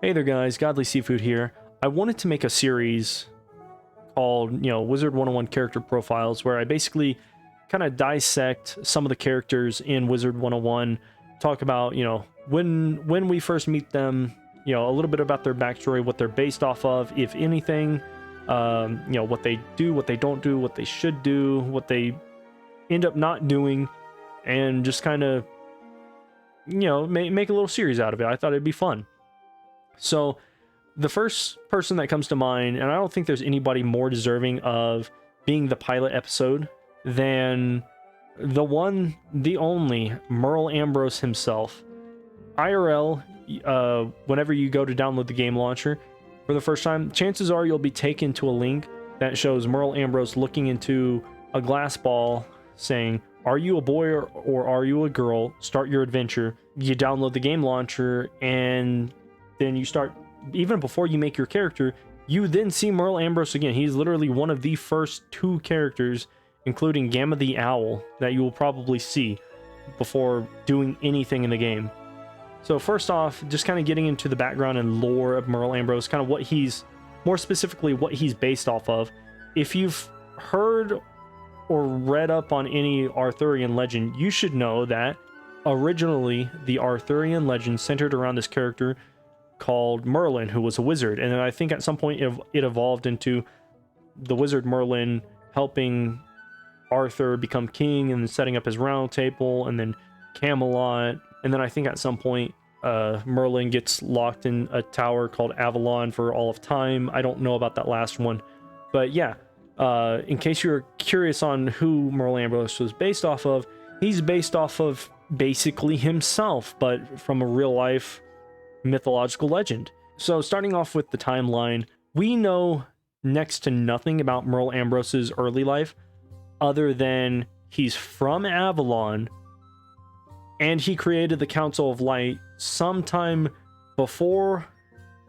Hey there guys, Godly Seafood here. I wanted to make a series called, Wizard101 character profiles, where I basically kind of dissect some of the characters in Wizard101, talk about, when we first meet them, a little bit about their backstory, what they're based off of, if anything, what they do, what they don't do, what they should do, what they end up not doing, and just kind of, make a little series out of it. I thought it'd be fun. So the first person that comes to mind, and I don't think there's anybody more deserving of being the pilot episode than the one, the only Merle Ambrose himself. IRL, whenever you go to download the game launcher for the first time, chances are you'll be taken to a link that shows Merle Ambrose looking into a glass ball saying, "Are you a boy or are you a girl? Start your adventure." You download the game launcher, and then you start, even before you make your character, you then see Merle Ambrose again. He's literally one of the first two characters, including Gamma the Owl, that you will probably see before doing anything in the game. So first off, just kind of getting into the background and lore of Merle Ambrose, kind of what he's, more specifically, what he's based off of. If you've heard or read up on any Arthurian legend, you should know that originally the Arthurian legend centered around this character called Merlin, who was a wizard, and then I think at some point it evolved into the wizard Merlin helping Arthur become king and setting up his round table, and then Camelot, and then I think at some point Merlin gets locked in a tower called Avalon for all of time. I don't know about that last one, but yeah, in case you're curious on who Merle Ambrose was based off of, he's based off of basically himself, but from a real life mythological legend. So starting off with the timeline, we know next to nothing about Merle Ambrose's early life other than he's from Avalon and he created the Council of Light sometime before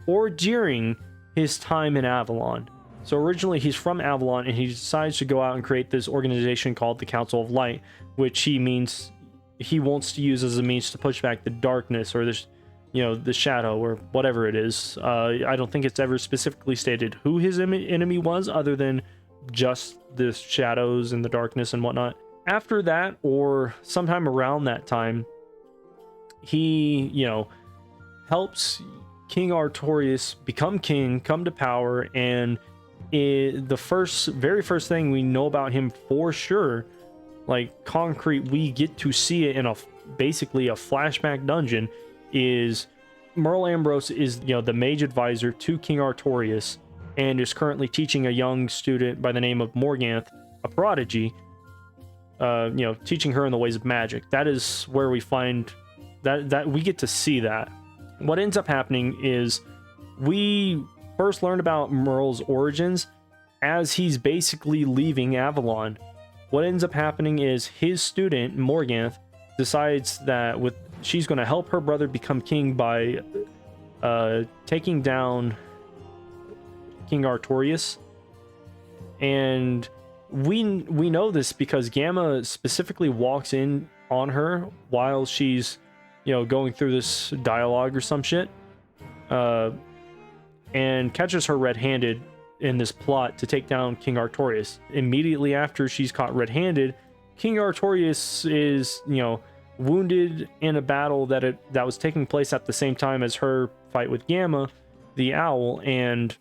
or during his time in Avalon. So originally he's from Avalon and he decides to go out and create this organization called the Council of Light, which he wants to use as a means to push back the darkness or this, the shadow or whatever it is. I don't think it's ever specifically stated who his enemy was, other than just the shadows and the darkness and whatnot. After that, or sometime around that time, he, helps King Artorias become king, come to power, and the very first thing we know about him for sure, like concrete, we get to see it in basically a flashback dungeon, is Merle Ambrose is, the mage advisor to King Artorias, and is currently teaching a young student by the name of Morganth, a prodigy, teaching her in the ways of magic. That is where we find that we get to see that. What ends up happening is we first learn about Merle's origins as he's basically leaving Avalon. What ends up happening is his student, Morganth, decides that she's going to help her brother become king by taking down King Artorias. And we know this because Gamma specifically walks in on her while she's, going through this dialogue or some shit, and catches her red-handed in this plot to take down King Artorias. Immediately after she's caught red-handed, King Artorias is, wounded in a battle that was taking place at the same time as her fight with Gamma, the owl, and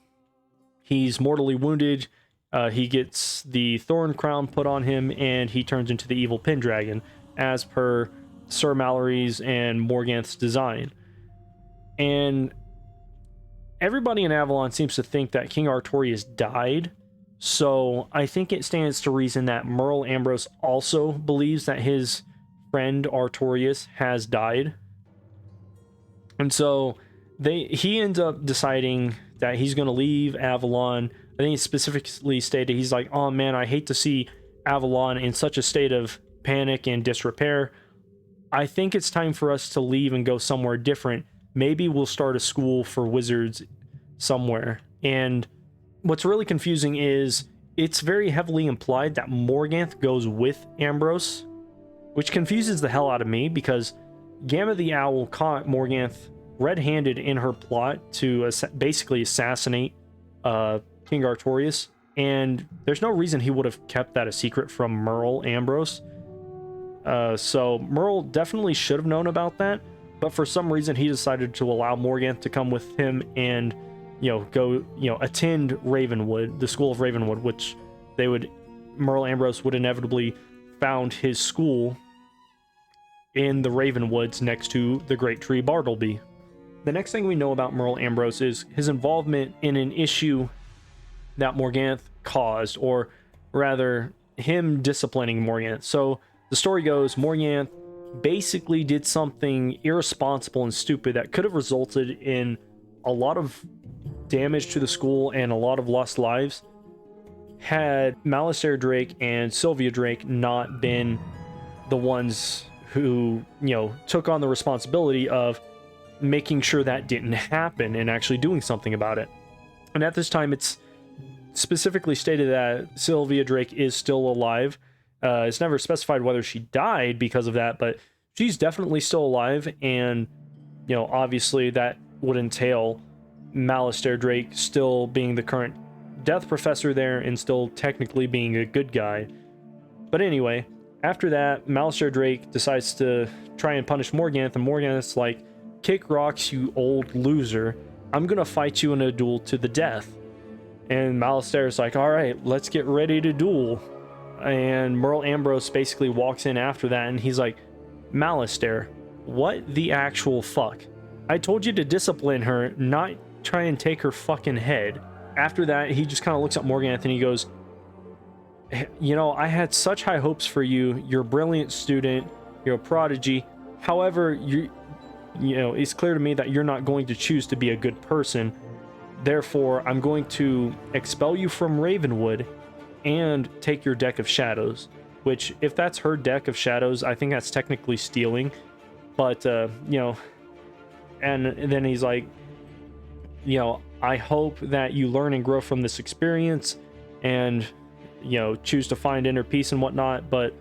he's mortally wounded. He gets the thorn crown put on him, and he turns into the evil Pendragon, as per Sir Mallory's and Morganth's design. And everybody in Avalon seems to think that King Artorias died, so I think it stands to reason that Merle Ambrose also believes that his friend Artorias has died. And so he ends up deciding that he's going to leave Avalon. I think it's specifically stated, he's like, "Oh man, I hate to see Avalon in such a state of panic and disrepair. I think it's time for us to leave and go somewhere different. Maybe we'll start a school for wizards somewhere." And what's really confusing is it's very heavily implied that Morganth goes with Ambrose, which confuses the hell out of me, because Gamma the Owl caught Morganth red-handed in her plot to basically assassinate King Artorias, and there's no reason he would have kept that a secret from Merle Ambrose. So Merle definitely should have known about that, but for some reason he decided to allow Morganth to come with him and, go, attend Ravenwood, the school of Ravenwood, which Merle Ambrose would inevitably found his school in the Ravenwoods next to the Great Tree Bartleby. The next thing we know about Merle Ambrose is his involvement in an issue that Morganth caused, or rather, him disciplining Morganth. So the story goes, Morganth basically did something irresponsible and stupid that could have resulted in a lot of damage to the school and a lot of lost lives had Malistaire Drake and Sylvia Drake not been the ones who, took on the responsibility of making sure that didn't happen and actually doing something about it. And at this time, it's specifically stated that Sylvia Drake is still alive. It's never specified whether she died because of that, but she's definitely still alive, and, obviously that would entail Malistaire Drake still being the current death professor there and still technically being a good guy. But anyway, after that, Malistaire Drake decides to try and punish Morganth, and Morganth's like, kick rocks, you old loser. I'm gonna fight you in a duel to the death. And Malistaire's like, all right, let's get ready to duel. And Merle Ambrose basically walks in after that, and he's like, Malistaire, what the actual fuck? I told you to discipline her, not try and take her fucking head. After that, he just kind of looks at Morganth and he goes, I had such high hopes for you. You're a brilliant student. You're a prodigy. However, it's clear to me that you're not going to choose to be a good person. Therefore, I'm going to expel you from Ravenwood and take your deck of shadows. Which, if that's her deck of shadows, I think that's technically stealing. But, and then he's like, I hope that you learn and grow from this experience and, choose to find inner peace and whatnot, but,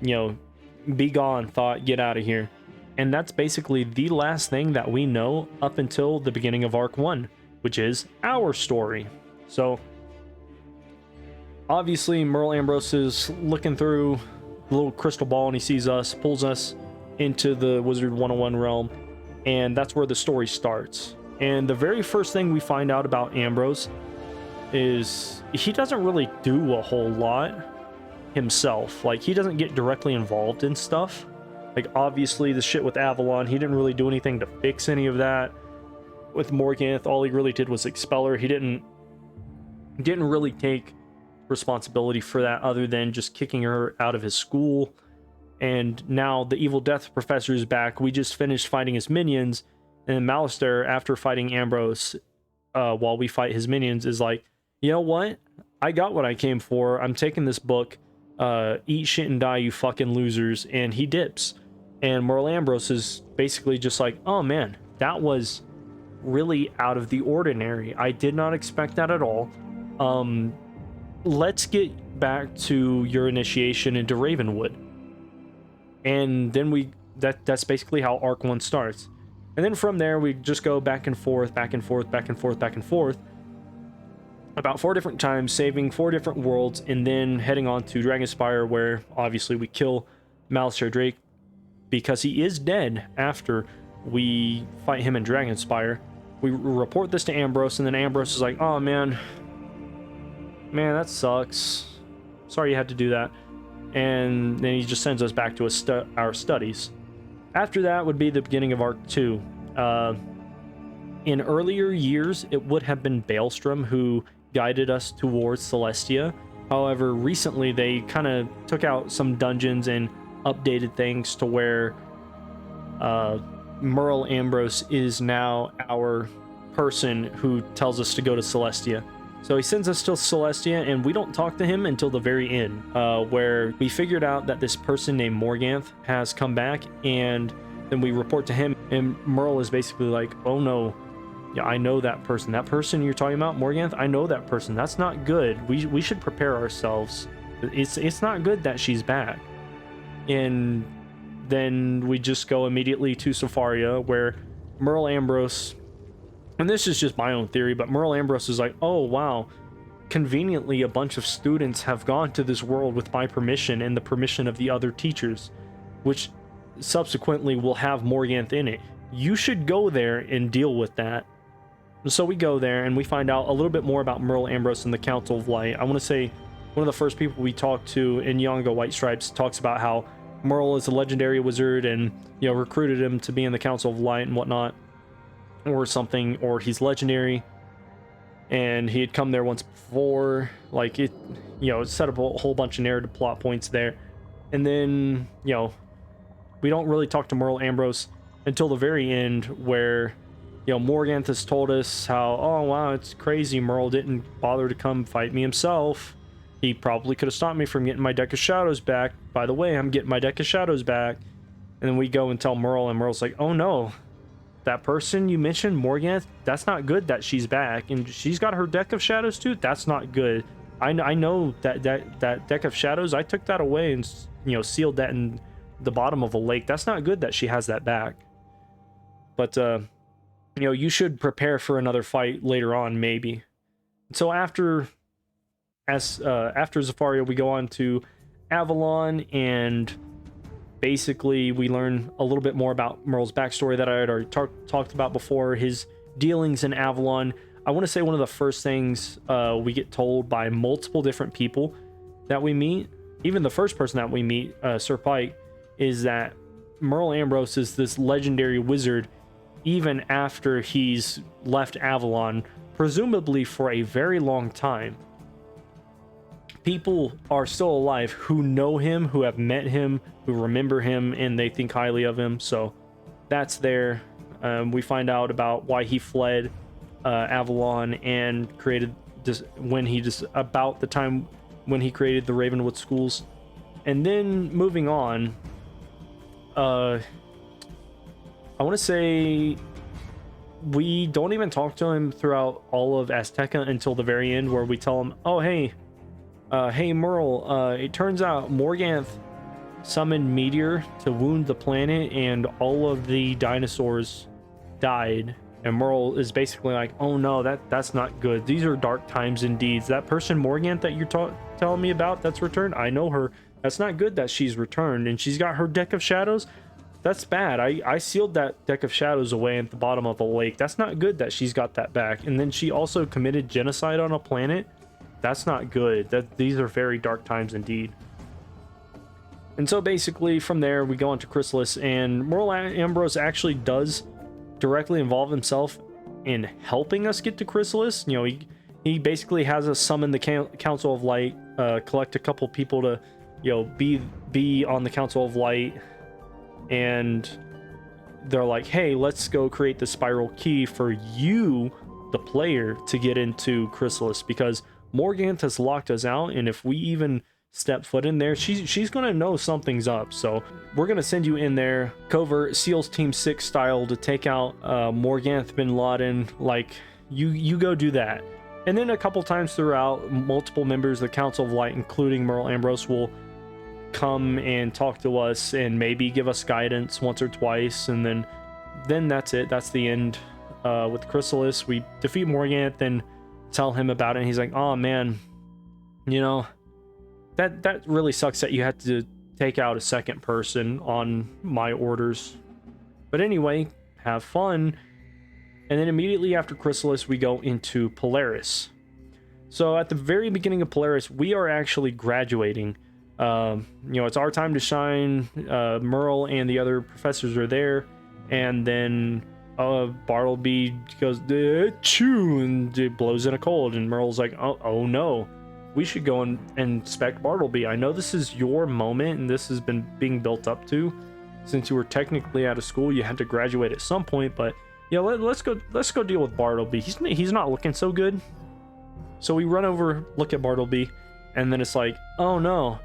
be gone, thought, get out of here. And that's basically the last thing that we know up until the beginning of Arc 1, which is our story. So, obviously, Merle Ambrose is looking through the little crystal ball and he sees us, pulls us into the Wizard101 realm, and that's where the story starts. And the very first thing we find out about Ambrose is he doesn't really do a whole lot himself. Like, he doesn't get directly involved in stuff. Like, obviously, the shit with Avalon, he didn't really do anything to fix any of that. With Morganth, all he really did was expel her. He didn't really take responsibility for that other than just kicking her out of his school. And now the evil death professor is back. We just finished fighting his minions, and Malistaire, after fighting Ambrose, while we fight his minions, is like, you know what? I got what I came for. I'm taking this book. Eat shit and die, you fucking losers. And he dips. And Merle Ambrose is basically just like, oh man, that was really out of the ordinary. I did not expect that at all. Let's get back to your initiation into Ravenwood. And then that's basically how Arc 1 starts. And then from there, we just go back and forth, back and forth, back and forth, back and forth, about 4 different times, saving 4 different worlds, and then heading on to Dragonspire, where obviously we kill Malistaire Drake because he is dead after we fight him in Dragonspire. We report this to Ambrose, and then Ambrose is like, oh man, that sucks. Sorry you had to do that. And then he just sends us back to our studies. After that would be the beginning of Arc 2. In earlier years, it would have been Baelstrom who guided us towards Celestia. However, recently they kind of took out some dungeons and updated things to where Merle Ambrose is now our person who tells us to go to Celestia. So he sends us to Celestia, and we don't talk to him until the very end, where we figured out that this person named Morganth has come back, and then we report to him, and Merle is basically like, oh no, yeah, I know that person. That person you're talking about, Morganth, I know that person. That's not good. We should prepare ourselves. It's not good that she's back. And then we just go immediately to Safaria, where Merle Ambrose, and this is just my own theory, but Merle Ambrose is like, oh wow, conveniently a bunch of students have gone to this world with my permission and the permission of the other teachers, which subsequently will have Morganth in it. You should go there and deal with that. So we go there and we find out a little bit more about Merle Ambrose and the Council of Light. I want to say one of the first people we talked to in Yanga White Stripes talks about how Merle is a legendary wizard and, you know, recruited him to be in the Council of Light and whatnot, or something, or he's legendary and he had come there once before. Like, it, you know, it set up a whole bunch of narrative plot points there. And then, you know, we don't really talk to Merle Ambrose until the very end, where, you know, Morganth has told us how, oh wow, it's crazy, Merle didn't bother to come fight me himself. He probably could have stopped me from getting my deck of shadows back. By the way, I'm getting my deck of shadows back. And then we go and tell Merle, and Merle's like, oh no, that person you mentioned, Morganth, that's not good that she's back. And she's got her deck of shadows too? That's not good. I know that deck of shadows, I took that away and, you know, sealed that in the bottom of a lake. That's not good that she has that back. But, you know, you should prepare for another fight later on, maybe. So after Zafaria, we go on to Avalon, and basically we learn a little bit more about Merle's backstory that I had already talked about before, his dealings in Avalon. I want to say one of the first things we get told by multiple different people that we meet, even the first person that we meet, Sir Pike, is that Merle Ambrose is this legendary wizard even after he's left Avalon, presumably for a very long time. People are still alive who know him, who have met him, who remember him, and they think highly of him. So that's there. We find out about why he fled Avalon and created this, about the time when he created the Ravenwood schools. And then moving on, I want to say we don't even talk to him throughout all of Azteca until the very end, where we tell him, oh hey Merle, it turns out Morganth summoned Meteor to wound the planet and all of the dinosaurs died. And Merle is basically like, oh no, that's not good. These are dark times indeed. That person Morganth that you're telling me about that's returned, I know her. That's not good that she's returned, and she's got her deck of shadows. That's bad. I sealed that deck of shadows away at the bottom of a lake. That's not good that she's got that back. And then she also committed genocide on a planet. That's not good. These are very dark times indeed. And so basically from there we go on to Chrysalis, and Merle Ambrose actually does directly involve himself in helping us get to Chrysalis. You know, he basically has us summon the Council of Light, collect a couple people to, you know, be on the Council of Light, and they're like, hey, let's go create the spiral key for you, the player, to get into Chrysalis, because Morganth has locked us out, and if we even step foot in there, she's gonna know something's up. So we're gonna send you in there, covert SEALs Team 6 style, to take out Morganth bin Laden. Like, you go do that. And then a couple times throughout, multiple members of the Council of Light, including Merle Ambrose, will come and talk to us and maybe give us guidance once or twice, and then that's it. That's the end. With Chrysalis, we defeat Morganth and tell him about it, and he's like, oh man, you know, that really sucks that you had to take out a second person on my orders. But anyway, have fun. And then immediately after Chrysalis, we go into Polaris. So at the very beginning of Polaris, we are actually graduating. You know, it's our time to shine. Merle and the other professors are there, and then Bartleby goes choo, and it blows in a cold, and Merle's like, oh no, we should go and inspect Bartleby. I know this is your moment, and this has been being built up to since you were technically out of school. You had to graduate at some point, but yeah, let's go deal with Bartleby. He's not looking so good. So we run over, look at Bartleby, and then it's like, oh no,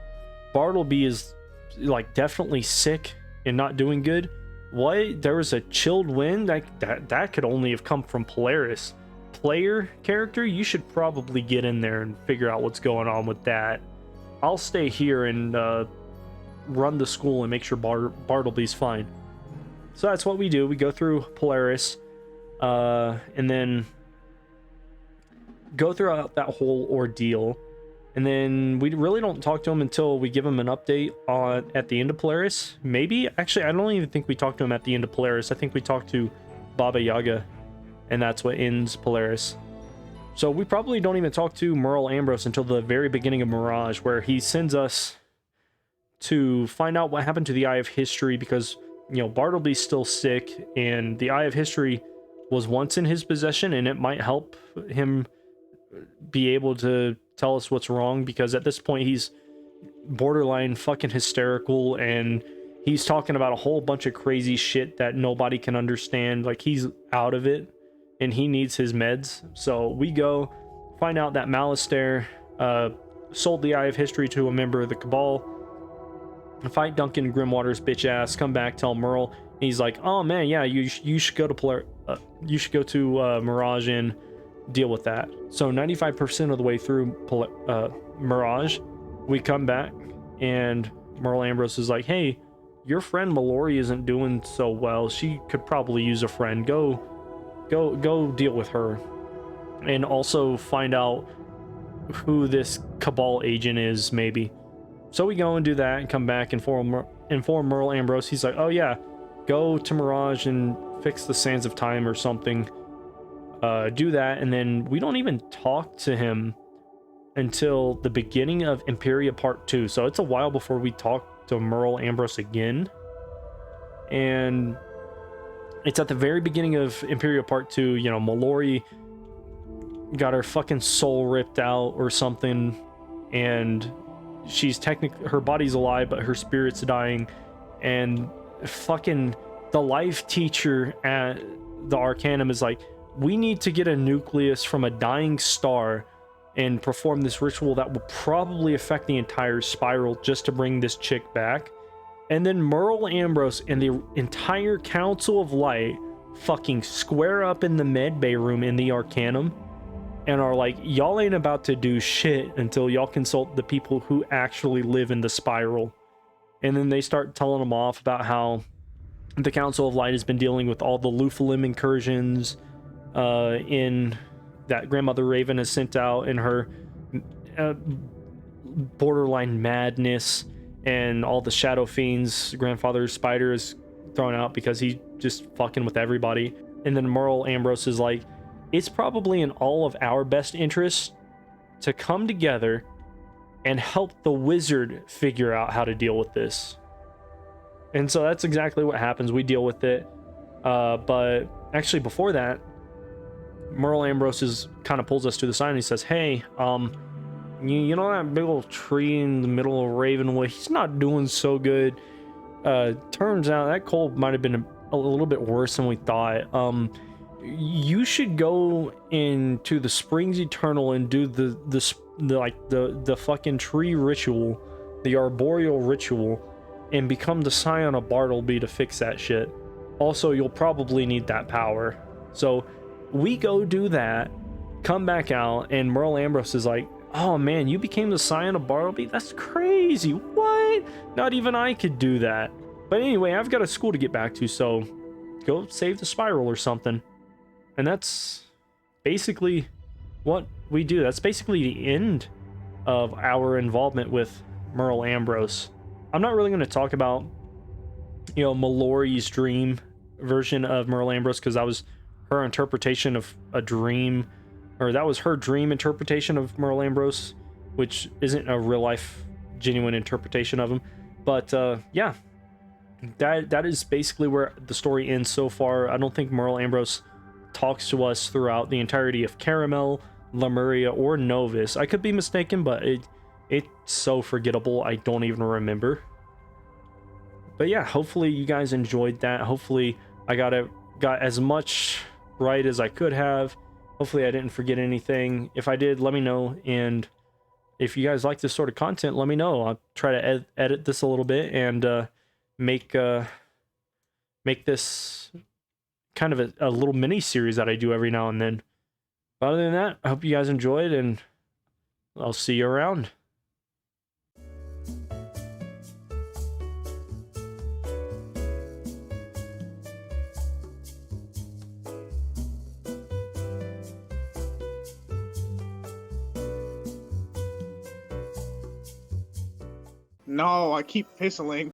Bartleby is like definitely sick and not doing good. What? There was a chilled wind? That could only have come from Polaris. Player character, you should probably get in there and figure out what's going on with that. I'll stay here and run the school and make sure Bartleby's fine. So that's what we do. We go through Polaris, and then go throughout that whole ordeal. And then we really don't talk to him until we give him an update at the end of Polaris. Maybe, actually, I don't even think we talked to him at the end of Polaris. I think we talked to Baba Yaga, and that's what ends Polaris. So we probably don't even talk to Merle Ambrose until the very beginning of Mirage, where he sends us to find out what happened to the Eye of History, because, you know, Bartleby's still sick, and the Eye of History was once in his possession, and it might help him be able to tell us what's wrong, because at this point he's borderline fucking hysterical, and he's talking about a whole bunch of crazy shit that nobody can understand. Like, he's out of it and he needs his meds. So we go find out that Malistaire sold the Eye of History to a member of the Cabal, fight Duncan Grimwater's bitch ass, come back, tell Merle, and he's like, oh man, yeah, you should go to Mirage and deal with that. So 95% of the way through Mirage, we come back and Merle Ambrose is like, hey, your friend Mallory isn't doing so well. She could probably use a friend. Go deal with her. And also find out who this Cabal agent is, maybe. So we go and do that and come back and inform Merle Ambrose. He's like, oh yeah, go to Mirage and fix the Sands of Time or something. Do that, and then we don't even talk to him until the beginning of Imperia Part 2. So it's a while before we talk to Merle Ambrose again. And it's at the very beginning of Imperia Part 2, you know, Mallory got her fucking soul ripped out or something, and she's her body's alive, but her spirit's dying, and fucking the life teacher at the Arcanum is like, we need to get a nucleus from a dying star and perform this ritual that will probably affect the entire spiral just to bring this chick back. And then Merle Ambrose and the entire Council of Light fucking square up in the medbay room in the Arcanum and are like, y'all ain't about to do shit until y'all consult the people who actually live in the spiral. And then they start telling them off about how the Council of Light has been dealing with all the Lufalim incursions in that Grandmother Raven has sent out in her borderline madness, and all the Shadow Fiends Grandfather Spider is thrown out because he's just fucking with everybody. And then Merle Ambrose is like, it's probably in all of our best interests to come together and help the wizard figure out how to deal with this. And so that's exactly what happens. We deal with it. But actually before that, Merle Ambrose kind of pulls us to the side and he says, hey, you know that big old tree in the middle of Ravenwood? He's not doing so good. Turns out that cold might have been a little bit worse than we thought. You should go into the Springs Eternal and do the fucking tree ritual, the arboreal ritual, and become the scion of Bartleby to fix that shit. Also, you'll probably need that power. So we go do that, come back out, and Merle Ambrose is like, oh man, you became the scion of Bartleby? That's crazy. What? Not even I could do that. But anyway, I've got a school to get back to, so go save the spiral or something. And that's basically what we do. That's basically the end of our involvement with Merle Ambrose. I'm not really going to talk about, you know, Mallory's dream version of Merle Ambrose, because that was her interpretation of a dream, or that was her dream interpretation of Merle Ambrose, which isn't a real life genuine interpretation of him. But yeah, that is basically where the story ends so far. I don't think Merle Ambrose talks to us throughout the entirety of Caramel, Lemuria, or Novus. I could be mistaken, but it's so forgettable I don't even remember. But yeah, hopefully you guys enjoyed that. Hopefully I got as much right as I could have. Hopefully I didn't forget anything. If I did, let me know. And if you guys like this sort of content, let me know. I'll try to edit this a little bit and make this kind of a little mini series that I do every now and then. But other than that, I hope you guys enjoyed, and I'll see you around. No, I keep fizzling.